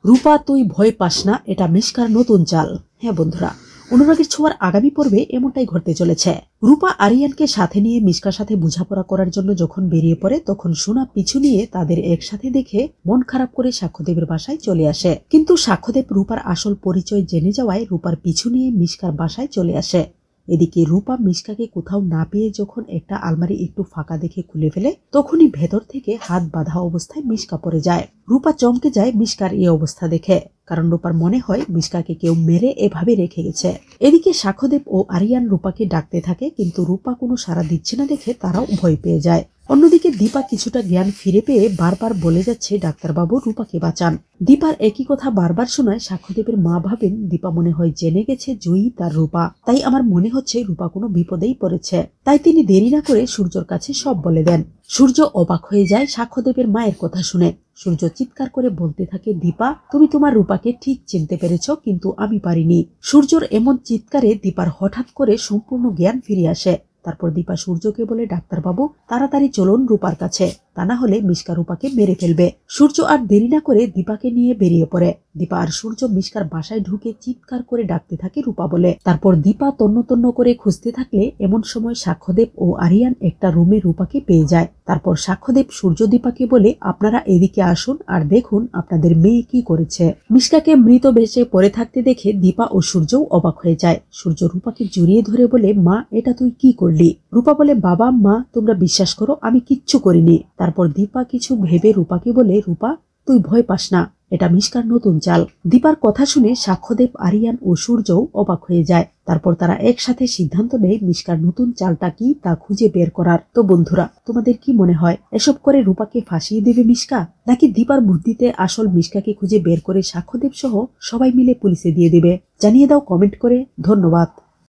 রূপা তুই ভয় পাস না, এটা মিশকার নতুন চাল। হ্যাঁ বন্ধুরা, অনুরাগের ছোঁয়ার আগামী পর্বে এমনটাই ঘটতে চলেছে। রূপা আরিয়ানকে সাথে নিয়ে মিশকার সাথে বোঝাপড়া করার জন্য যখন বেরিয়ে পড়ে, তখন সোনা পিছু নিয়ে তাদের একসাথে দেখে মন খারাপ করে সাক্ষ্যদেবের বাসায় চলে আসে। কিন্তু সাক্ষ্যদেব রূপার আসল পরিচয় জেনে যাওয়ায় রূপার পিছু নিয়ে মিশকার বাসায় চলে আসে। এদিকে রূপা মিশকাকে কোথাও না পেয়ে যখন একটা আলমারি একটু ফাঁকা দেখে খুলে ফেলে, তখনই ভেতর থেকে হাত বাঁধা অবস্থায় মিশকা পড়ে যায়। রূপা চমকে যায় মিশকার এই অবস্থা দেখে, কারণ রূপার মনে হয় মিশকাকে কেউ মেরে এভাবে রেখে গেছে। এদিকে সাক্ষ্যদেব ও আরিয়ান রূপাকে ডাকতে থাকে, কিন্তু রূপা কোনো সাড়া দিচ্ছে না দেখে তারাও ভয় পেয়ে যায়। অন্যদিকে দীপা কিছুটা জ্ঞান ফিরে পেয়ে বারবার বলে যাচ্ছে, ডাক্তারবাবু রূপাকে বাঁচান। দীপার একই কথা বারবার শোনায় সাক্ষ্যদেবের মা ভাবেন দীপা মনে হয় জেনে গেছে জয়ী তার রূপা, তাই আমার মনে হচ্ছে রূপা কোনো বিপদেই পড়েছে। তাই তিনি দেরি না করে সূর্যর কাছে সব বলে দেন। সূর্য অবাক হয়ে যায় সাক্ষ্যদেবের মায়ের কথা শুনে। সূর্য চিৎকার করে বলতে থাকে, দীপা তুমি তোমার রূপাকে ঠিক চিনতে পেরেছ, কিন্তু আমি পারিনি। সূর্যর এমন চিৎকারে দীপার হঠাৎ করে সম্পূর্ণ জ্ঞান ফিরে আসে। তারপর দীপা সূর্যকে বলে, ডাক্তারবাবু তাড়াতাড়ি চলুন রূপার কাছে, তা না হলে মিশকা রূপাকে মেরে ফেলবে। সূর্য আর দেরি না করে দীপাকে নিয়ে বেরিয়ে পড়ে। দীপা আর সূর্য মিশকার বাসায় ঢুকে চিৎকার করে ডাকতে থাকে রূপা বলে। তারপর দীপা তন্ন তন্ন করে খুঁজতে থাকলে এমন সময় সাক্ষ্যদেব ও আরিয়ান একটা রুমে রূপাকে পেয়ে যায়। তারপর সাক্ষ্যদেব সূর্য দীপাকে বলে, আপনারা এদিকে আসুন আর দেখুন আপনাদের মেয়ে কি করেছে। মিশকাকে মৃত বেশে পড়ে থাকতে দেখে দীপা ও সূর্যও অবাক হয়ে যায়। সূর্য রূপাকে জড়িয়ে ধরে বলে, মা এটা তুই কি করলি? রূপা বলে, বাবা মা তোমরা বিশ্বাস করো আমি কিচ্ছু করিনি। তারপর দীপা কিছু ভেবে রূপাকে বলে, রূপা তুই ভয় পাস না, এটা মিশকার নতুন চাল। দীপার কথা শুনে সাক্ষ্যদেব, আরিয়ান ও সূর্যও অবাক হয়ে যায়। তারপর তারা একসাথে সিদ্ধান্ত নেয় মিশকার নতুন চালটা কি তা খুঁজে বের করার। তো বন্ধুরা, তোমাদের কি মনে হয় এসব করে রূপাকে ফাঁসিয়ে দেবে মিশকা, নাকি দীপার বুদ্ধিতে আসল মিশকাকে খুঁজে বের করে সাক্ষ্যদেব সহ সবাই মিলে পুলিশে দিয়ে দেবে? জানিয়ে দাও কমেন্ট করে। ধন্যবাদ।